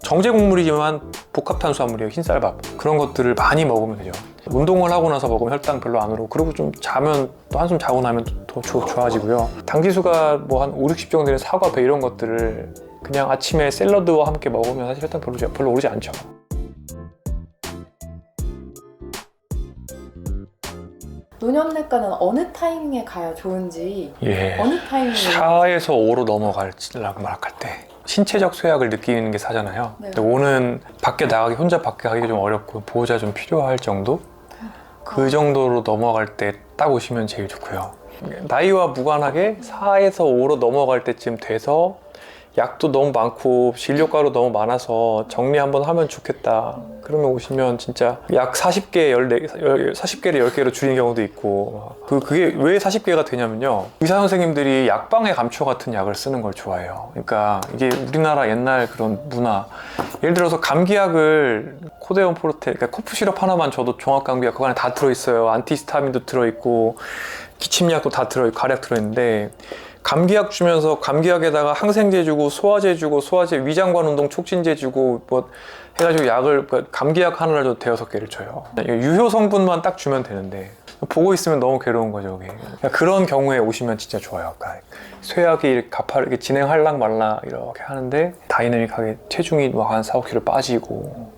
정제 곡물이지만 복합 탄수화물이에요. 흰쌀밥. 그런 것들을 많이 먹으면 되죠. 운동을 하고 나서 먹으면 혈당 별로 안 오르고, 그리고 좀 자면 또 한숨 자고 나면 더 좋아지고요. 당지수가 뭐 한 5, 60 정도 되는 사과, 배 이런 것들을 그냥 아침에 샐러드와 함께 먹으면 사실 혈당 별로 오르지 않죠. 노년내과는 어느 타이밍에 가야 좋은지, 예. 어느 타이밍에 4에서 5로 넘어가려고 말할 때 신체적 쇠약을 느끼는 게 4잖아요. 네. 근데 5는 밖에 나가기, 혼자 밖에 가기가 좀 어렵고 보호자 좀 필요할 정도? 그 정도로 넘어갈 때 딱 오시면 제일 좋고요. 나이와 무관하게 4에서 5로 넘어갈 때쯤 돼서 약도 너무 많고 진료가루 너무 많아서 정리 한번 하면 좋겠다. 그러면 오시면 진짜 약 40개를 10개로 줄인 경우도 있고, 그게 왜 40개가 되냐면요. 의사 선생님들이 약방의 감초 같은 약을 쓰는 걸 좋아해요. 그러니까 이게 우리나라 옛날 그런 문화. 예를 들어서 감기약을 코데온 포르테, 그러니까 코프 시럽 하나만 줘도 종합감기약 그 안에 다 들어있어요. 안티히스타민도 들어있고 기침약도 다 들어있고 가략 들어있는데, 감기약 주면서 감기약에다가 항생제 주고 소화제 주고 소화제 위장관 운동 촉진제 주고 뭐 해가지고 약을, 감기약 하나를 줘도 대여섯 개를 줘요. 유효 성분만 딱 주면 되는데 보고 있으면 너무 괴로운 거죠. 그게. 그런 경우에 오시면 진짜 좋아요. 그러니까 쇠약이 이렇게 가파르게 진행할락 말라 이렇게 하는데 다이내믹하게 체중이 뭐 한 4, 5kg 빠지고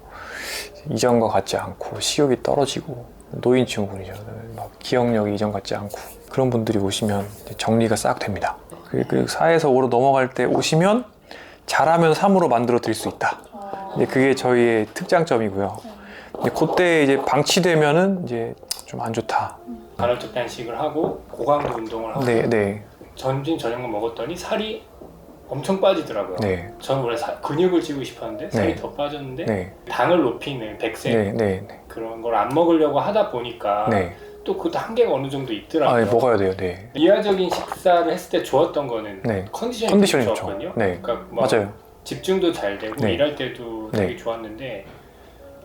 이전과 같지 않고 식욕이 떨어지고, 노인 증후군이죠. 막 기억력이 이전 같지 않고, 그런 분들이 오시면 정리가 싹 됩니다. 그리고 4에서 5로 넘어갈 때 오시면 잘하면 3으로 만들어 드릴 수 있다. 그게 저희의 특장점이고요. 그때 이제 방치되면은 이제 좀 안 좋다. 간헐적 단식을 하고 고강도 운동을 하고 네. 점심 저녁만 먹었더니 살이 엄청 빠지더라고요. 네. 저는 원래 근육을 찌고 싶었는데 살이 네. 더 빠졌는데 네. 당을 높이는 백세 네. 그런 걸 안 먹으려고 하다 보니까 네. 또 그것도 한계가 어느 정도 있더라고요. 먹어야 돼요. 네. 이하적인 식사를 했을 때 좋았던 거는 네. 컨디션이 컨디션이 되게 좋죠. 좋았거든요. 네. 그러니까 뭐 맞아요. 집중도 잘 되고 네. 일할 때도 되게 네. 좋았는데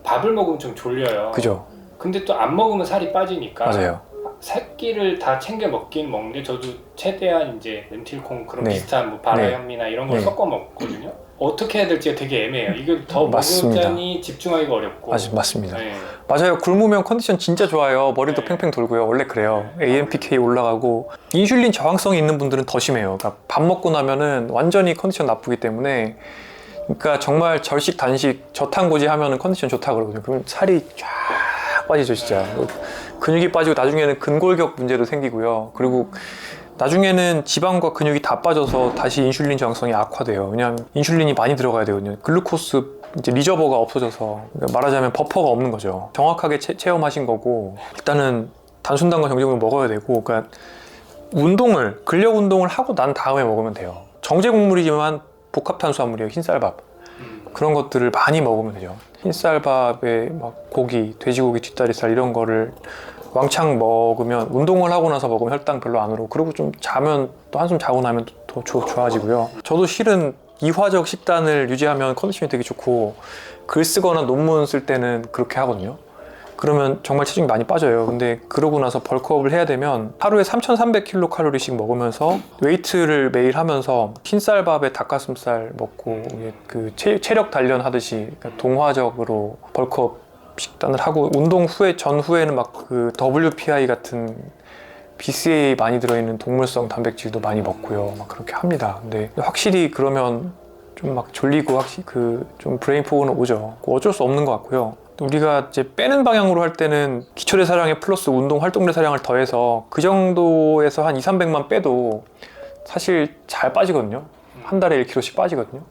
밥을 먹으면 좀 졸려요. 그죠. 근데 또 안 먹으면 살이 빠지니까 맞아요. 새끼를 다 챙겨 먹긴 먹는데 저도 최대한 이제 렌틸콩 그런 네. 비슷한 뭐 바라현미나 이런 걸 네. 섞어 먹거든요. 어떻게 해야 될지가 되게 애매해요. 이걸 더 맞습니다. 먹으자니 집중하기가 어렵고. 맞습니다. 네. 맞아요. 굶으면 컨디션 진짜 좋아요. 머리도 네. 팽팽 돌고요. 원래 그래요. AMPK 올라가고, 인슐린 저항성이 있는 분들은 더 심해요. 그러니까 밥 먹고 나면은 완전히 컨디션 나쁘기 때문에, 그러니까 정말 절식, 단식, 저탄고지 하면은 컨디션 좋다 그러거든요. 그럼 살이 쫙 빠지죠, 진짜. 근육이 빠지고 나중에는 근골격 문제도 생기고요. 그리고 나중에는 지방과 근육이 다 빠져서 다시 인슐린 저항성이 악화돼요. 왜냐하면 인슐린이 많이 들어가야 되거든요. 글루코스 이제 리저버가 없어져서, 말하자면 버퍼가 없는 거죠. 정확하게 체험하신 거고, 일단은 단순당과 정제국을 먹어야 되고, 그러니까 근력 운동을 하고 난 다음에 먹으면 돼요. 정제 곡물이지만 복합 탄수화물이에요. 흰쌀밥. 그런 것들을 많이 먹으면 되죠. 흰쌀밥에 막 고기, 돼지고기, 뒷다리살 이런 거를 왕창 먹으면, 운동을 하고 나서 먹으면 혈당 별로 안 오르고, 그리고 좀 자면 또 한숨 자고 나면 더 좋아지고요. 저도 실은 이화적 식단을 유지하면 컨디션이 되게 좋고, 글 쓰거나 논문 쓸 때는 그렇게 하거든요. 그러면 정말 체중이 많이 빠져요. 근데 그러고 나서 벌크업을 해야 되면 하루에 3,300kcal씩 먹으면서 웨이트를 매일 하면서 흰쌀밥에 닭가슴살 먹고, 그 체력 단련 하듯이 동화적으로 벌크업 식단을 하고, 운동 후에 전후에는 막 그 WPI 같은 BCAA 많이 들어있는 동물성 단백질도 많이 먹고요. 막 그렇게 합니다. 근데 확실히 그러면 좀 막 졸리고 확실히 좀 브레인 포그는 오죠. 어쩔 수 없는 것 같고요. 우리가 이제 빼는 방향으로 할 때는 기초대사량에 플러스 운동 활동대사량을 더해서 그 정도에서 한 200~300만 빼도 사실 잘 빠지거든요. 한 달에 1kg씩 빠지거든요.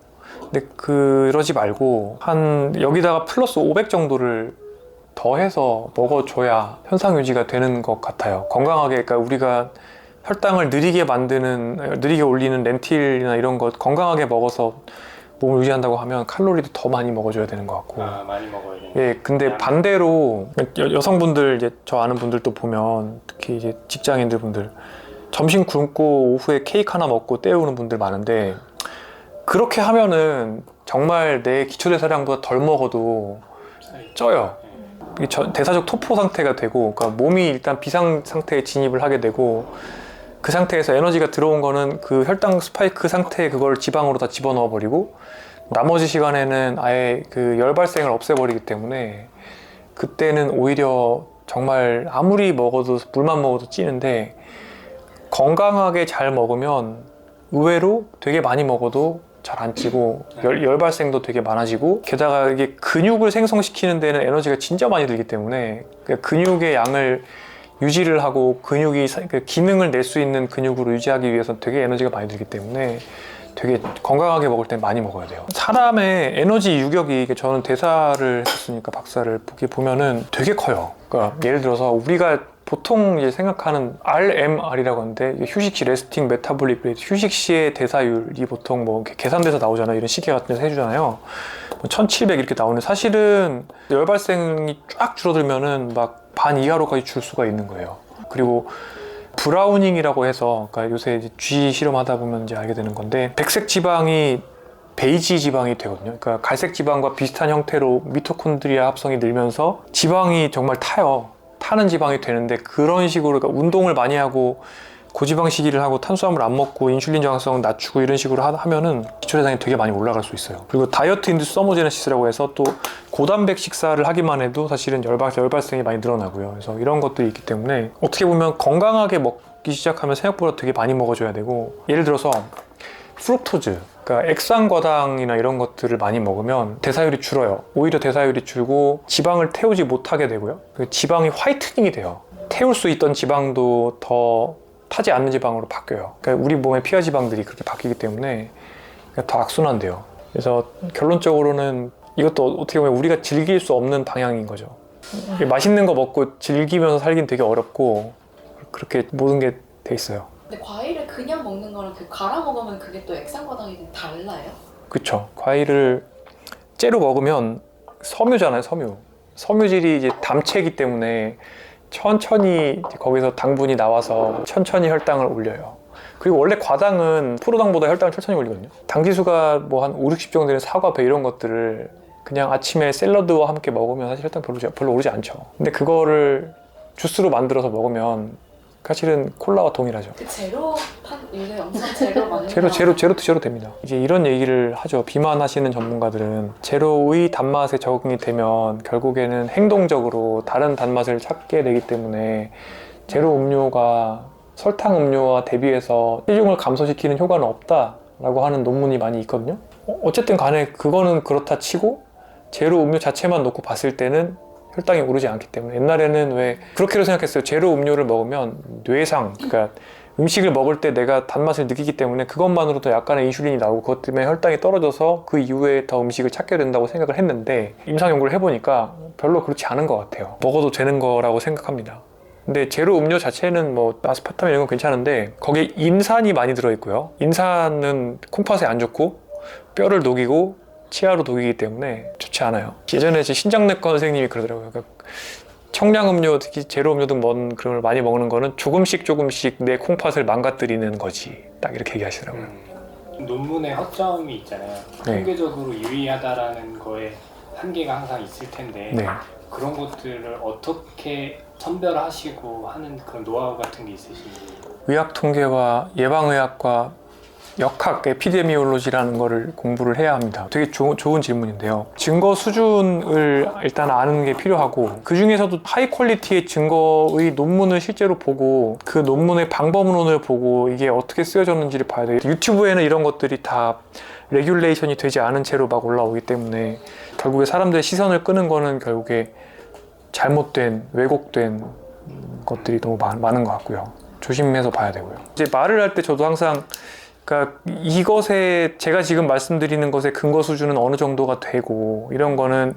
근데 그러지 말고 여기다가 플러스 500 정도를 더해서 먹어줘야 현상 유지가 되는 것 같아요. 건강하게, 그러니까 우리가 혈당을 느리게 올리는 렌틸이나 이런 거 건강하게 먹어서 몸을 유지한다고 하면 칼로리도 더 많이 먹어줘야 되는 것 같고. 많이 먹어야 되는. 예, 근데 반대로 여성분들, 이제 저 아는 분들도 보면, 특히 이제 직장인들 분들 점심 굶고 오후에 케이크 하나 먹고 때우는 분들 많은데, 그렇게 하면은 정말 내 기초대사량보다 덜 먹어도 쪄요. 대사적 토포 상태가 되고, 그러니까 몸이 일단 비상 상태에 진입을 하게 되고, 그 상태에서 에너지가 들어온 거는 그 혈당 스파이크 상태에 그걸 지방으로 다 집어넣어 버리고, 나머지 시간에는 아예 그 열 발생을 없애버리기 때문에 그때는 오히려 정말 아무리 먹어도 물만 먹어도 찌는데 건강하게 잘 먹으면 의외로 되게 많이 먹어도 잘 안 찌고 열 발생도 되게 많아지고 게다가 이게 근육을 생성시키는 데는 에너지가 진짜 많이 들기 때문에 그러니까 근육의 양을 유지를 하고 근육이 기능을 낼 수 있는 근육으로 유지하기 위해서 되게 에너지가 많이 들기 때문에 되게 건강하게 먹을 땐 많이 먹어야 돼요. 사람의 에너지 유격이 저는 대사를 했으니까 박사를 보면은 되게 커요. 그러니까 예를 들어서 우리가 보통 이제 생각하는 RMR이라고 하는데 휴식 시 레스팅 메타볼릭 레이트, 휴식 시의 대사율이 보통 뭐 계산돼서 나오잖아요. 이런 시계 같은 데서 해주잖아요. 1700 이렇게 나오는데 사실은 열 발생이 쫙 줄어들면은 막 반 이하로까지 줄 수가 있는 거예요. 그리고 브라우닝이라고 해서 그러니까 요새 이제 쥐 실험하다 보면 이제 알게 되는 건데 백색 지방이 베이지 지방이 되거든요. 그러니까 갈색 지방과 비슷한 형태로 미토콘드리아 합성이 늘면서 지방이 정말 타는 지방이 되는데 그런 식으로 그러니까 운동을 많이 하고 고지방 식이를 하고 탄수화물 안 먹고 인슐린 저항성을 낮추고 이런 식으로 하면은 기초대사량이 되게 많이 올라갈 수 있어요. 그리고 다이어트 인듀스 서모제네시스라고 해서 또 고단백 식사를 하기만 해도 사실은 열 발생이 많이 늘어나고요. 그래서 이런 것들이 있기 때문에 어떻게 보면 건강하게 먹기 시작하면 생각보다 되게 많이 먹어줘야 되고 예를 들어서 프룩토즈 그러니까 액상과당이나 이런 것들을 많이 먹으면 대사율이 줄어요. 오히려 대사율이 줄고 지방을 태우지 못하게 되고요. 지방이 화이트닝이 돼요. 태울 수 있던 지방도 더 타지 않는 지방으로 바뀌어요. 그러니까 우리 몸의 피하 지방들이 그렇게 바뀌기 때문에 더 악순환돼요. 그래서 결론적으로는 이것도 어떻게 보면 우리가 즐길 수 없는 방향인 거죠. 맛있는 거 먹고 즐기면서 살긴 되게 어렵고 그렇게 모든 게 돼 있어요. 근데 과일을 그냥 먹는 거랑 그 갈아 먹으면 그게 또 액상과당이 좀 달라요? 그쵸. 과일을 째로 먹으면 섬유잖아요, 섬유. 섬유질이 이제 담체이기 때문에 천천히 거기서 당분이 나와서 천천히 혈당을 올려요. 그리고 원래 과당은 프로당보다 혈당을 천천히 올리거든요. 당지수가 뭐 한 5, 60 정도 되는 사과, 배 이런 것들을 그냥 아침에 샐러드와 함께 먹으면 사실 혈당 별로 오르지 않죠. 근데 그거를 주스로 만들어서 먹으면 사실은 콜라와 동일하죠. 그 제로 요새 엄청 제로 많이 제로 됩니다. 이제 이런 얘기를 하죠. 비만하시는 전문가들은 제로의 단맛에 적응이 되면 결국에는 행동적으로 다른 단맛을 찾게 되기 때문에 제로 음료가 설탕 음료와 대비해서 체중을 감소시키는 효과는 없다라고 하는 논문이 많이 있거든요. 어쨌든 간에 그거는 그렇다 치고 제로 음료 자체만 놓고 봤을 때는 혈당이 오르지 않기 때문에 옛날에는 왜 그렇게도 생각했어요. 제로 음료를 먹으면 뇌상, 그러니까 음식을 먹을 때 내가 단맛을 느끼기 때문에 그것만으로도 약간의 인슐린이 나오고 그것 때문에 혈당이 떨어져서 그 이후에 더 음식을 찾게 된다고 생각을 했는데 임상 연구를 해보니까 별로 그렇지 않은 것 같아요. 먹어도 되는 거라고 생각합니다. 근데 제로 음료 자체는 뭐 아스파탐 이런 건 괜찮은데 거기에 인산이 많이 들어있고요. 인산은 콩팥에 안 좋고 뼈를 녹이고 치아로 녹이기 때문에 좋지 않아요. 예전에 제 신장내과 선생님이 그러더라고요. 그러니까 청량음료, 특히 제로음료 등 그런 걸 많이 먹는 거는 조금씩 내 콩팥을 망가뜨리는 거지. 딱 이렇게 얘기하시더라고요. 논문에 허점이 있잖아요. 네. 통계적으로 유의하다라는 거에 한계가 항상 있을 텐데 네. 그런 것들을 어떻게 선별하시고 하는 그런 노하우 같은 게 있으신지. 의학 통계와 예방의학과 역학, 에피데미올로지라는 거를 공부를 해야 합니다. 되게 좋은 질문인데요. 증거 수준을 일단 아는 게 필요하고 그 중에서도 하이 퀄리티의 증거의 논문을 실제로 보고 그 논문의 방법론을 보고 이게 어떻게 쓰여졌는지를 봐야 돼요. 유튜브에는 이런 것들이 다 레귤레이션이 되지 않은 채로 막 올라오기 때문에 결국에 사람들의 시선을 끄는 거는 결국에 잘못된, 왜곡된 것들이 너무 많은 것 같고요. 조심해서 봐야 되고요. 이제 말을 할 때 저도 항상 그러니까 이것에 제가 지금 말씀드리는 것의 근거 수준은 어느 정도가 되고 이런 거는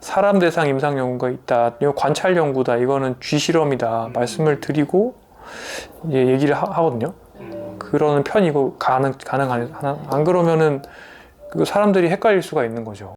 사람 대상 임상 연구가 있다, 이거 관찰 연구다, 이거는 쥐 실험이다 말씀을 드리고 이제 얘기를 하거든요. 그러는 편이고 가능한 안 그러면은 그 사람들이 헷갈릴 수가 있는 거죠.